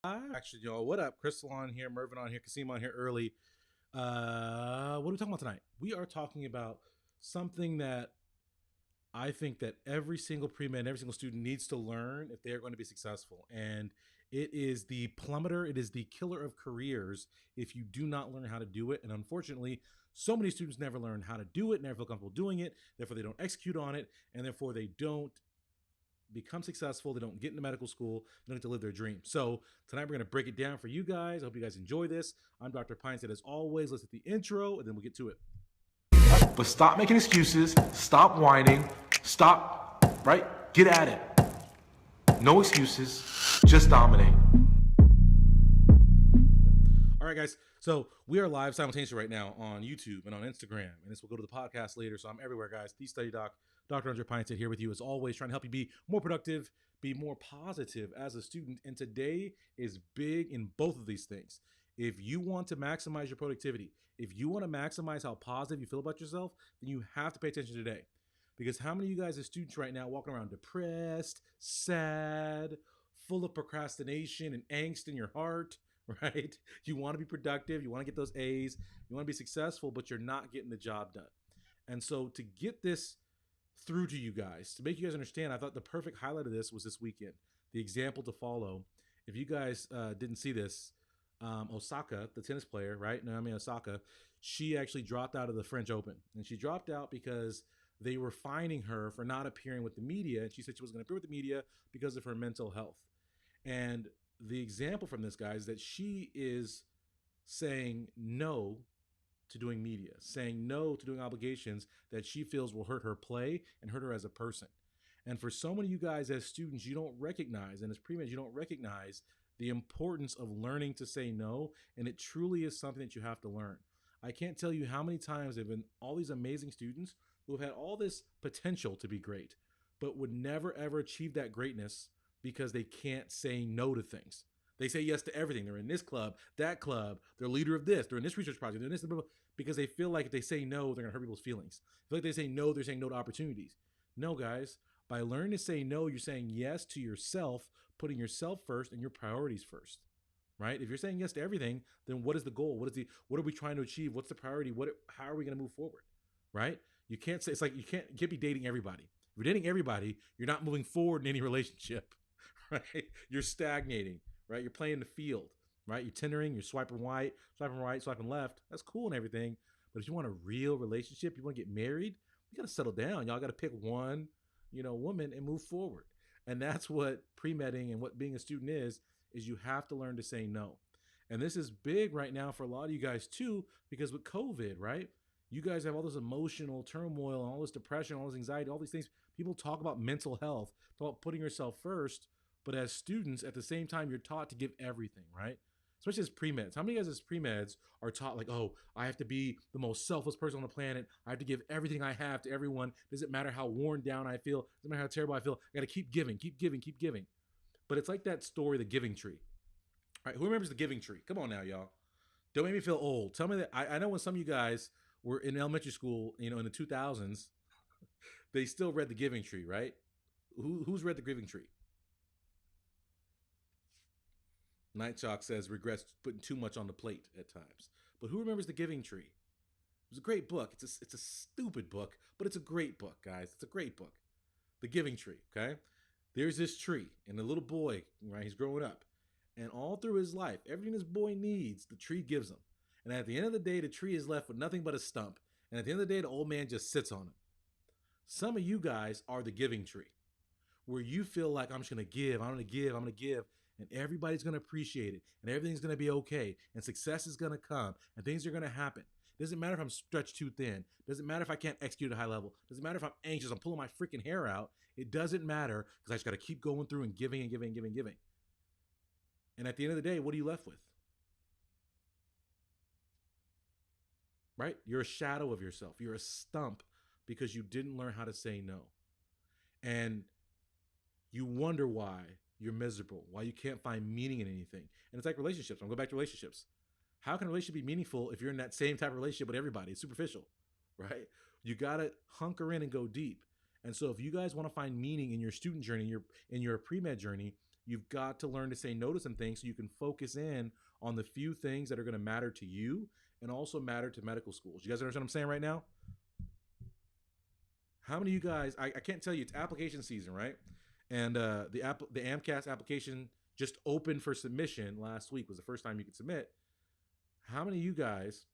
Actually, y'all, what up? Crystal on here, Mervin on here, Kasim on here early. What are we talking about tonight? We are talking about something that I think that every single pre-med, every single student needs to learn if they are going to be successful. And it is the plummeter, it is the killer of careers if you do not learn how to do it. And unfortunately, so many students never learn how to do it, never feel comfortable doing it, therefore they don't execute on it, and therefore they don't become successful. They don't get into medical school. They don't get to live their dream. So tonight we're going to break it down for you guys. I hope you guys enjoy this. I'm Dr. Pinesett as always. Let's hit the intro and then we'll get to it. But stop making excuses. Stop whining. Stop, right? Get at it. No excuses. Just dominate. All right, guys. So we are live simultaneously right now on YouTube and on Instagram. And this will go to the podcast later. So I'm everywhere, guys. The Study Doc, Dr. Andre Pinesett here with you as always, trying to help you be more productive, be more positive as a student. And today is big in both of these things. If you want to maximize your productivity, if you want to maximize how positive you feel about yourself, then you have to pay attention today. Because how many of you guys as students right now walking around depressed, sad, full of procrastination and angst in your heart, right? You want to be productive, you want to get those A's, you want to be successful, but you're not getting the job done. And so to get this through to you guys, to make you guys understand, I thought the perfect highlight of this was this weekend. The example to follow. If you guys didn't see this, Osaka, the tennis player, right? Naomi Osaka, she actually dropped out of the French Open. And she dropped out because they were fining her for not appearing with the media. And she said she was going to appear with the media because of her mental health. And the example from this guy is that she is saying no to doing media, saying no to doing obligations that she feels will hurt her play and hurt her as a person. And for so many of you guys as students, you don't recognize, and as pre-meds, you don't recognize the importance of learning to say no. And it truly is something that you have to learn. I can't tell you how many times there have been all these amazing students who have had all this potential to be great, but would never ever achieve that greatness because they can't say no to things. They say yes to everything. They're in this club, that club, they're leader of this, they're in this research project, they're in this, because they feel like if they say no, they're gonna hurt people's feelings. If like they say no, they're saying no to opportunities. No, guys, by learning to say no, you're saying yes to yourself, putting yourself first and your priorities first. Right? If you're saying yes to everything, then what is the goal? What are we trying to achieve? What's the priority? How are we gonna move forward? Right? You can't say, it's like you can't be dating everybody. If you're dating everybody, you're not moving forward in any relationship. Right? You're stagnating, right? You're playing the field, right? You're tendering, you're swiping right, swiping left. That's cool and everything. But if you want a real relationship, you want to get married, you got to settle down. Y'all got to pick one, woman and move forward. And that's what pre-medding and what being a student is you have to learn to say no. And this is big right now for a lot of you guys too, because with COVID, right? You guys have all this emotional turmoil and all this depression, all this anxiety, all these things. People talk about mental health, talk about putting yourself first. But as students, at the same time, you're taught to give everything, right? Especially as pre-meds. How many of you guys as pre-meds are taught like, oh, I have to be the most selfless person on the planet. I have to give everything I have to everyone. Doesn't matter how worn down I feel. Doesn't matter how terrible I feel. I got to keep giving, keep giving, keep giving. But it's like that story, The Giving Tree. All right, who remembers The Giving Tree? Come on now, y'all. Don't make me feel old. Tell me that. I know when some of you guys were in elementary school, in the 2000s, they still read The Giving Tree, right? Who's read The Giving Tree? Night Chalk says regrets putting too much on the plate at times. But who remembers The Giving Tree? It was a great book. It's a stupid book, but it's a great book, guys. It's a great book. The Giving Tree, okay? There's this tree, and the little boy, right, he's growing up. And all through his life, everything this boy needs, the tree gives him. And at the end of the day, the tree is left with nothing but a stump. And at the end of the day, the old man just sits on him. Some of you guys are the giving tree, where you feel like I'm just going to give, I'm going to give, I'm going to give, and everybody's going to appreciate it, and everything's going to be okay, and success is going to come, and things are going to happen. Doesn't matter if I'm stretched too thin. Doesn't matter if I can't execute at a high level. Doesn't matter if I'm anxious, I'm pulling my freaking hair out. It doesn't matter because I just got to keep going through and giving and giving and giving and giving. And at the end of the day, what are you left with? Right? You're a shadow of yourself. You're a stump because you didn't learn how to say no. And you wonder why you're miserable, why you can't find meaning in anything. And it's like relationships. I'm going back to relationships. How can a relationship be meaningful if you're in that same type of relationship with everybody? It's superficial, right? You got to hunker in and go deep. And so if you guys want to find meaning in your student journey, in your pre-med journey, You've got to learn to say no to some things so you can focus in on the few things that are going to matter to you and also matter to medical schools. You guys understand what I'm saying right now? How many of you guys, I can't tell you, it's application season, right? And the MCAT application just opened for submission last week, was the first time you could submit. How many of you guys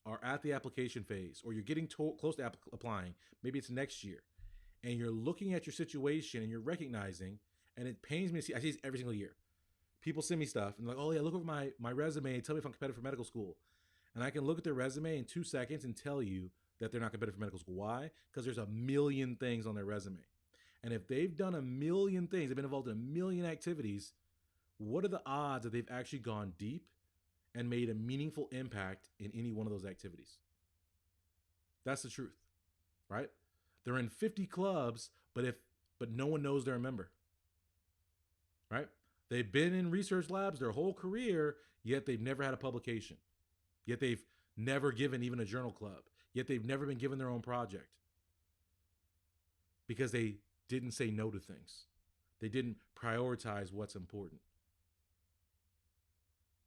are at the application phase, or you're getting close to applying, maybe it's next year, and you're looking at your situation and you're recognizing, and it pains me to see, I see this every single year. People send me stuff and they're like, oh yeah, look over my resume and tell me if I'm competitive for medical school. And I can look at their resume in 2 seconds and tell you that they're not competitive for medical school. Why? Because there's a million things on their resume. And if they've done a million things, they've been involved in a million activities, what are the odds that they've actually gone deep and made a meaningful impact in any one of those activities? That's the truth, right? They're in 50 clubs, but no one knows they're a member, right? They've been in research labs their whole career, yet they've never had a publication. Yet they've never given even a journal club. Yet they've never been given their own project. Because they didn't say no to things. They didn't prioritize what's important.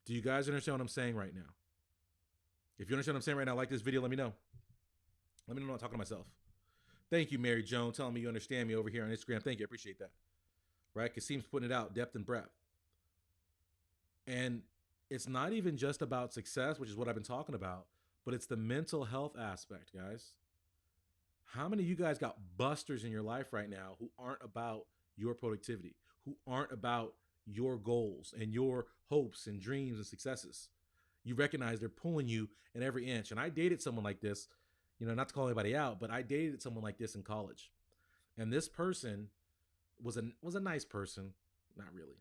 Do you guys understand what I'm saying right now? If you understand what I'm saying right now, like this video, let me know. Let me know when I'm talking to myself. Thank you, Mary Joan, telling me you understand me over here on Instagram. Thank you. I appreciate that. Right? Kasim's putting it out, depth and breadth. And it's not even just about success, which is what I've been talking about, but it's the mental health aspect, guys. How many of you guys got busters in your life right now who aren't about your productivity, who aren't about your goals and your hopes and dreams and successes? You recognize they're pulling you in every inch. And I dated someone like this, not to call anybody out, but I dated someone like this in college. And this person was a nice person. Not really.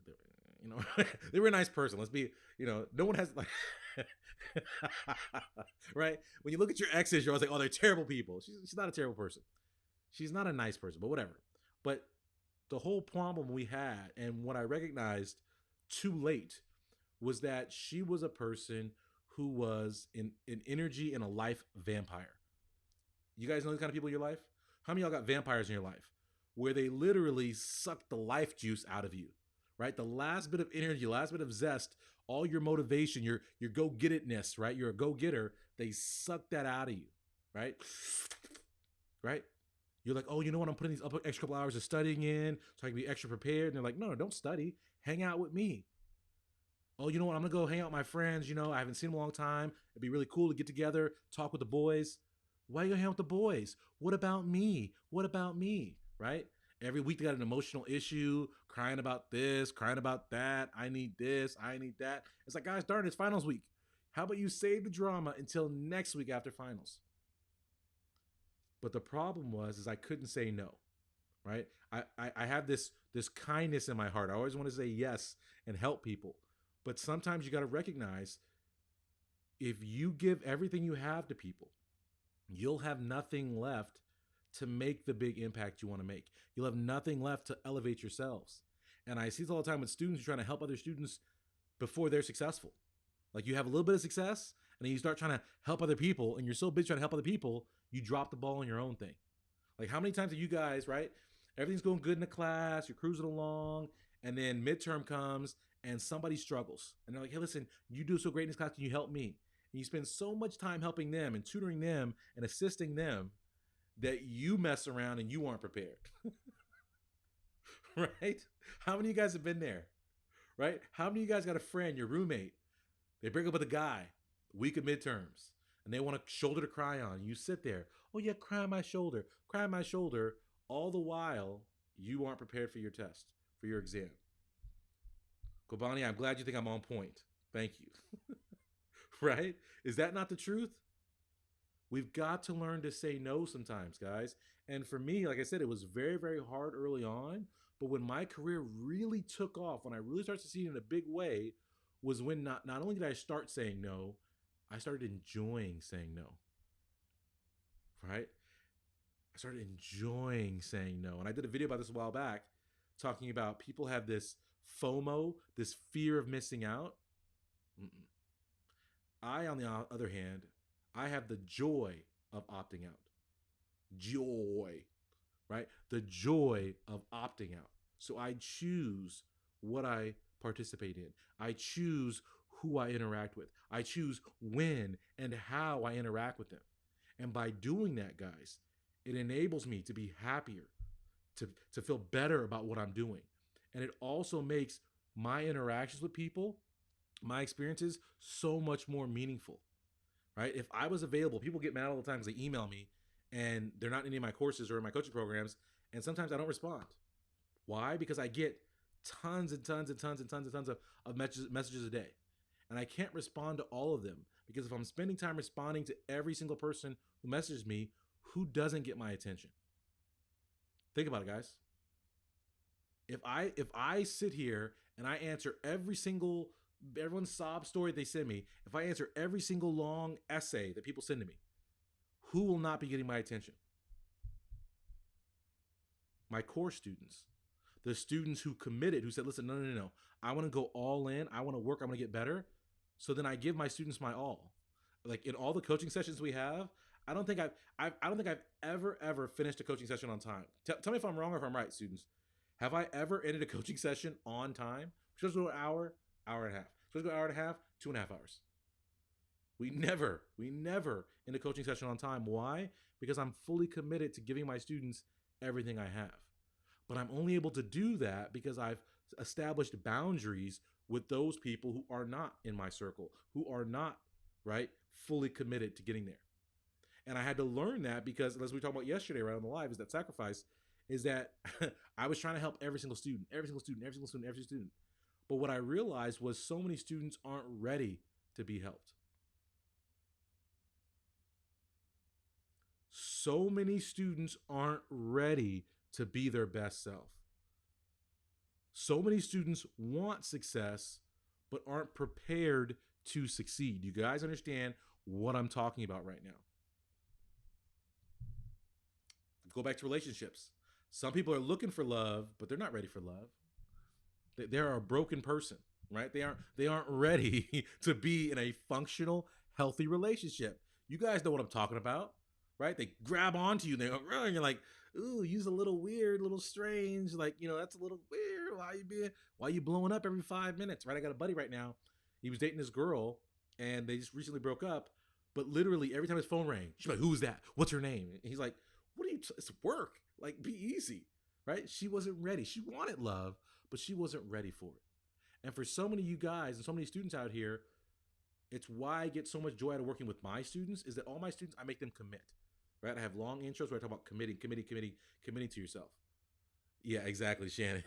They were a nice person. Let's be, no one has like, right? When you look at your exes, you're always like, oh, they're terrible people. She's not a terrible person. She's not a nice person, but whatever. But the whole problem we had, and what I recognized too late, was that she was a person who was an energy and a life vampire. You guys know the kind of people in your life? How many of y'all got vampires in your life where they literally suck the life juice out of you? Right? The last bit of energy, last bit of zest, all your motivation, your go-get-itness, right? You're a go-getter. They suck that out of you, right? Right? You're like, oh, you know what? I'm putting these extra couple hours of studying in so I can be extra prepared. And they're like, no, don't study. Hang out with me. Oh, you know what? I'm going to go hang out with my friends. I haven't seen them in a long time. It'd be really cool to get together, talk with the boys. Why are you going to hang out with the boys? What about me? What about me? Right? Every week they got an emotional issue, crying about this, crying about that. I need this, I need that. It's like, guys, darn, it's finals week. How about you save the drama until next week after finals? But the problem is I couldn't say no, right? I have this kindness in my heart. I always want to say yes and help people. But sometimes you got to recognize if you give everything you have to people, you'll have nothing left to make the big impact you want to make. You'll have nothing left to elevate yourselves. And I see this all the time with students trying to help other students before they're successful. Like you have a little bit of success and then you start trying to help other people and you're so busy trying to help other people, you drop the ball on your own thing. Like how many times have you guys, right? Everything's going good in the class, you're cruising along, and then midterm comes and somebody struggles. And they're like, hey, listen, you do so great in this class, can you help me? And you spend so much time helping them and tutoring them and assisting them that you mess around and you aren't prepared. Right? How many of you guys have been there? Right? How many of you guys got a friend, your roommate, they break up with a guy, week of midterms, and they want a shoulder to cry on. You sit there, oh yeah, cry on my shoulder, all the while you aren't prepared for your test, for your exam. Kobani, I'm glad you think I'm on point. Thank you. Right? Is that not the truth? We've got to learn to say no sometimes, guys. And for me, like I said, it was very, very hard early on. But when my career really took off, when I really started to see it in a big way, was when not only did I start saying no, I started enjoying saying no. Right? I started enjoying saying no. And I did a video about this a while back, talking about people have this FOMO, this fear of missing out. I, on the other hand, I have the joy of opting out. Joy, right? The joy of opting out. So I choose what I participate in. I choose who I interact with. I choose when and how I interact with them. And by doing that, guys, it enables me to be happier, to feel better about what I'm doing. And it also makes my interactions with people, my experiences, so much more meaningful, right? If I was available, people get mad all the time because they email me and they're not in any of my courses or in my coaching programs. And sometimes I don't respond. Why? Because I get tons and tons and tons and tons and tons of messages a day. And I can't respond to all of them because if I'm spending time responding to every single person who messages me, who doesn't get my attention? Think about it, guys. If I sit here and I answer everyone's sob story they send me, if I answer every single long essay that people send to me, who will not be getting my attention? My core students. The students who committed, who said, listen, no. I want to go all in. I want to work. I want to get better. So then I give my students my all. Like in all the coaching sessions we have, I don't think I've ever finished a coaching session on time. Tell me if I'm wrong or if I'm right, students. Have I ever ended a coaching session on time? We're supposed to go an hour, hour and a half. We're supposed to go an hour and a half, 2.5 hours. We never end a coaching session on time. Why? Because I'm fully committed to giving my students everything I have. But I'm only able to do that because I've established boundaries with those people who are not in my circle, who are not, right, fully committed to getting there. And I had to learn that because, as we talked about yesterday, right on the live, is that sacrifice is that I was trying to help every single student. But what I realized was so many students aren't ready to be helped. So many students aren't ready to be their best self. So many students want success, but aren't prepared to succeed. You guys understand what I'm talking about right now? Go back to relationships. Some people are looking for love, but they're not ready for love. They're a broken person, right? They aren't ready to be in a functional, healthy relationship. You guys know what I'm talking about, right? They grab onto you and they go, and you're like, ooh, you's a little weird, a little strange. Like, that's a little weird. Why you blowing up every 5 minutes, right? I got a buddy right now. He was dating this girl and they just recently broke up. But literally every time his phone rang, she's like, who's that? What's her name? And he's like, it's work. Like, be easy, right? She wasn't ready. She wanted love, but she wasn't ready for it. And for so many of you guys and so many students out here, it's why I get so much joy out of working with my students is that all my students, I make them commit, right? I have long intros where I talk about committing to yourself. Yeah, exactly, Shannon.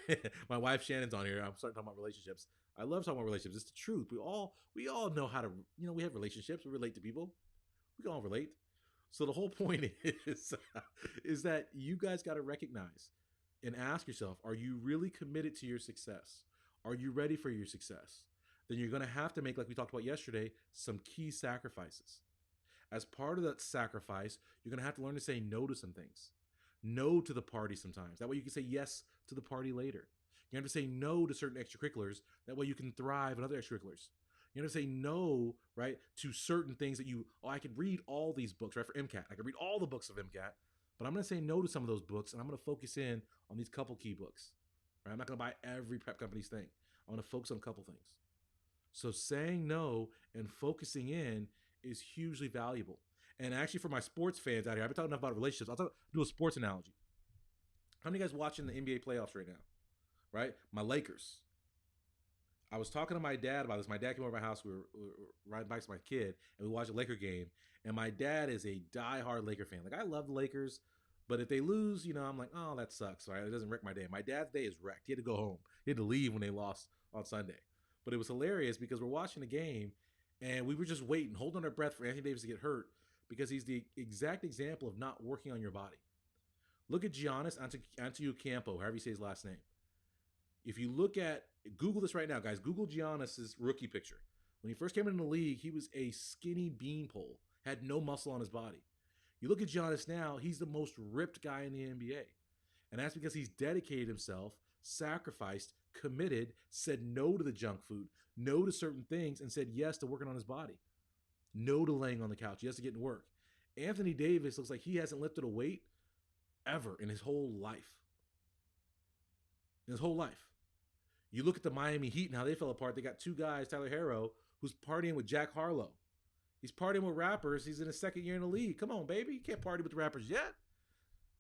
My wife Shannon's on here. I'm starting talking about relationships. I love talking about relationships. It's the truth. We all know how to, we have relationships. We relate to people. We can all relate. So the whole point is that you guys got to recognize and ask yourself, are you really committed to your success? Are you ready for your success? Then you're going to have to make, like we talked about yesterday, some key sacrifices. As part of that sacrifice, you're going to have to learn to say no to some things. No to the party sometimes. That way you can say yes to the party later. You have to say no to certain extracurriculars. That way you can thrive in other extracurriculars. You have to say no, right, to certain things that I could read all these books, right, for MCAT. I could read all the books of MCAT, but I'm going to say no to some of those books, and I'm going to focus in on these couple key books. Right? I'm not going to buy every prep company's thing. I'm going to focus on a couple things. So saying no and focusing in is hugely valuable. And actually, for my sports fans out here, I've been talking enough about relationships. I'll do a sports analogy. How many of you guys watching the NBA playoffs right now? Right? My Lakers. I was talking to my dad about this. My dad came over to my house. We were riding bikes with my kid, and we watched a Laker game. And my dad is a diehard Laker fan. Like, I love the Lakers, but if they lose, I'm like, oh, that sucks. Right? It doesn't wreck my day. My dad's day is wrecked. He had to go home. He had to leave when they lost on Sunday. But it was hilarious because we're watching the game, and we were just waiting, holding our breath for Anthony Davis to get hurt because he's the exact example of not working on your body. Look at Giannis Antetokounmpo, however you say his last name. If you look at, Google this right now, guys. Google Giannis's rookie picture. When he first came into the league, he was a skinny beanpole, had no muscle on his body. You look at Giannis now, he's the most ripped guy in the NBA. And that's because he's dedicated himself, sacrificed, committed, said no to the junk food, no to certain things, and said yes to working on his body. No to laying on the couch. Yes to getting to work. Anthony Davis looks like he hasn't lifted a weight ever in his whole life. You look at the Miami Heat and how they fell apart. They got two guys, Tyler Herro, who's partying with Jack Harlow. He's partying with rappers. He's in his second year in the league. Come on, baby. You can't party with the rappers yet.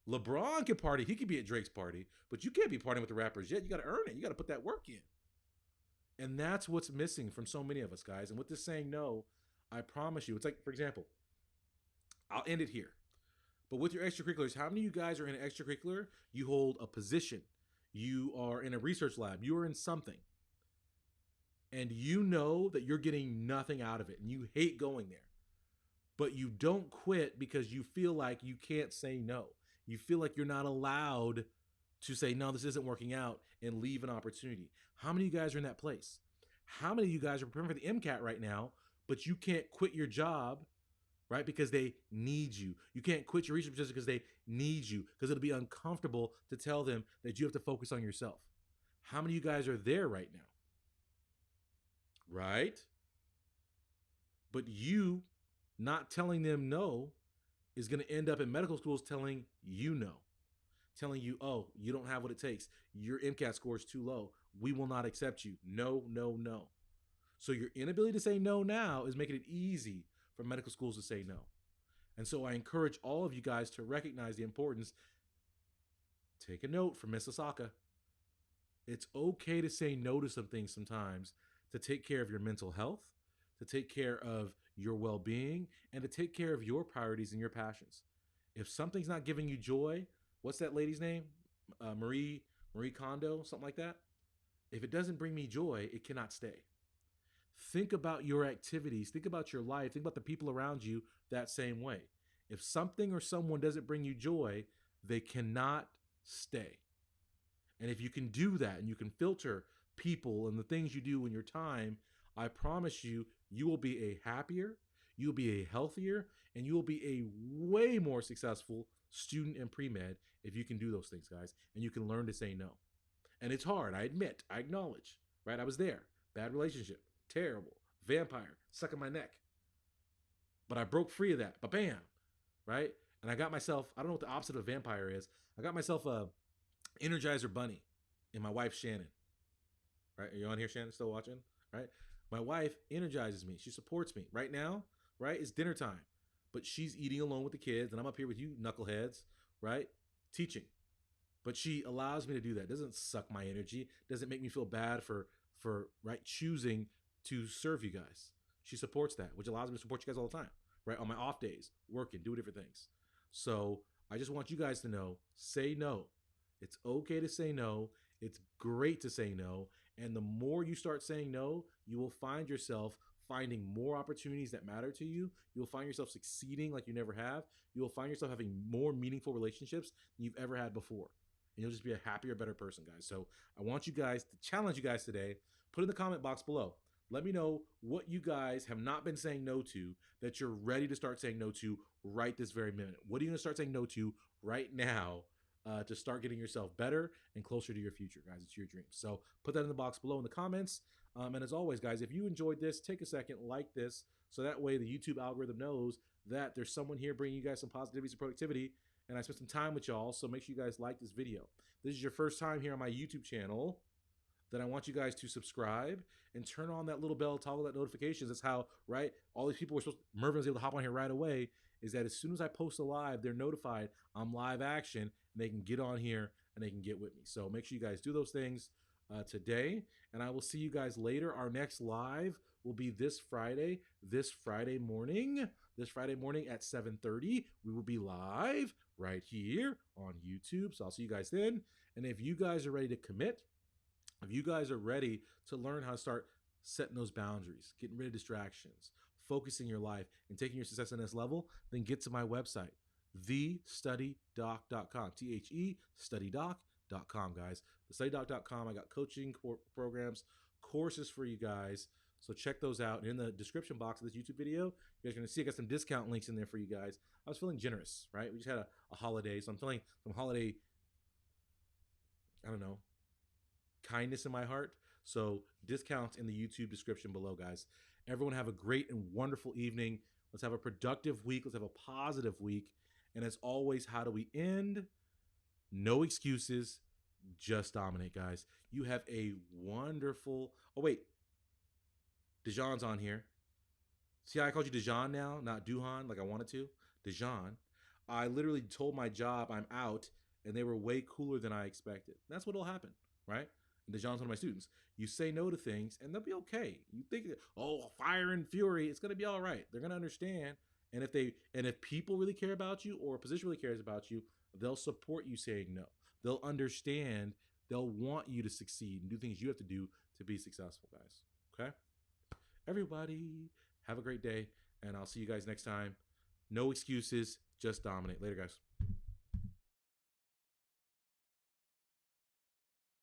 LeBron can party. He could be at Drake's party, but you can't be partying with the rappers yet. You got to earn it. You got to put that work in. And that's what's missing from so many of us, guys. And with this saying no, I promise you, it's like, for example, I'll end it here. But with your extracurriculars, how many of you guys are in an extracurricular? You hold a position. You are in a research lab. You are in something. And you know that you're getting nothing out of it. And you hate going there. But you don't quit because you feel like you can't say no. You feel like you're not allowed to say, no, this isn't working out, and leave an opportunity. How many of you guys are in that place? How many of you guys are preparing for the MCAT right now, but you can't quit your job, right? Because they need you. You can't quit your research position because they need you, because it'll be uncomfortable to tell them that you have to focus on yourself. How many of you guys are there right now? Right? But you not telling them no is going to end up in medical schools telling you no. Telling you, oh, you don't have what it takes. Your MCAT score is too low. We will not accept you. No, no, no. So your inability to say no now is making it easy for medical schools to say no. And so I encourage all of you guys to recognize the importance. Take a note from Miss Osaka. It's okay to say no to some things sometimes, to take care of your mental health, to take care of your well-being, and to take care of your priorities and your passions. If something's not giving you joy, what's that lady's name? Marie Kondo, something like that. If it doesn't bring me joy, it cannot stay. Think about your activities. Think about your life. Think about the people around you that same way. If something or someone doesn't bring you joy, they cannot stay. And if you can do that and you can filter people and the things you do in your time, I promise you, you will be a happier, you'll be a healthier, and you will be a way more successful student in pre-med if you can do those things, guys, and you can learn to say no. And it's hard, I admit, I acknowledge, right? I was there. Bad relationship, terrible, vampire, sucking my neck. But I broke free of that, but bam, right? And I got myself, I don't know what the opposite of a vampire is. I got myself a Energizer Bunny and my wife, Shannon. Right? Are you on here, Shannon? Still watching? Right? My wife energizes me. She supports me. Right now, right, it's dinner time. But she's eating alone with the kids, and I'm up here with you knuckleheads, right? Teaching. But she allows me to do that. Doesn't suck my energy. Doesn't make me feel bad for right, choosing to serve you guys. She supports that, which allows me to support you guys all the time, right? On my off days, working, doing different things. So I just want you guys to know, say no. It's okay to say no. It's great to say no. And the more you start saying no, you will find yourself finding more opportunities that matter to you. You'll find yourself succeeding like you never have. You'll find yourself having more meaningful relationships than you've ever had before. And you'll just be a happier, better person, guys. So I want you guys to challenge you guys today. Put in the comment box below. Let me know what you guys have not been saying no to that you're ready to start saying no to right this very minute. What are you going to start saying no to right now to start getting yourself better and closer to your future, guys? It's your dreams. So put that in the box below in the comments. And as always, guys, if you enjoyed this, take a second, like this, so that way the YouTube algorithm knows that there's someone here bringing you guys some positivity, some productivity, and I spent some time with y'all, so make sure you guys like this video. If this is your first time here on my YouTube channel, then I want you guys to subscribe and turn on that little bell, toggle that notifications. That's how, right, all these people were supposed to, Mervin was able to hop on here right away, is that as soon as I post a live, they're notified I'm live action, and they can get on here and they can get with me. So make sure you guys do those things today, and I will see you guys later. Our next live will be this Friday morning at 7:30. We will be live right here on YouTube. So I'll see you guys then. And if you guys are ready to commit, if you guys are ready to learn how to start setting those boundaries, getting rid of distractions, focusing your life, and taking your success to the next level, then get to my website, thestudydoc.com, thestudydoc.com, guys. Thestudydoc.com. I got coaching programs, courses for you guys. So check those out. And in the description box of this YouTube video, you guys are going to see I got some discount links in there for you guys. I was feeling generous, right? We just had a holiday, so I'm feeling some holiday, I don't know, kindness in my heart. So discounts in the YouTube description below, guys. Everyone have a great and wonderful evening. Let's have a productive week. Let's have a positive week. And as always, how do we end? No excuses, just dominate, guys. You have a wonderful. Oh wait, Dijon's on here. See how I called you Dijon now, not Duhan, like I wanted to? Dijon. I literally told my job I'm out, and they were way cooler than I expected. That's what'll happen, right? And Dijon's one of my students. You say no to things, and they'll be okay. You think, oh, fire and fury, it's gonna be all right. They're gonna understand, and if people really care about you, or a position really cares about you, they'll support you saying no. They'll understand. They'll want you to succeed and do things you have to do to be successful, guys. Okay, everybody. Have a great day, and I'll see you guys next time. No excuses, just dominate. Later, guys.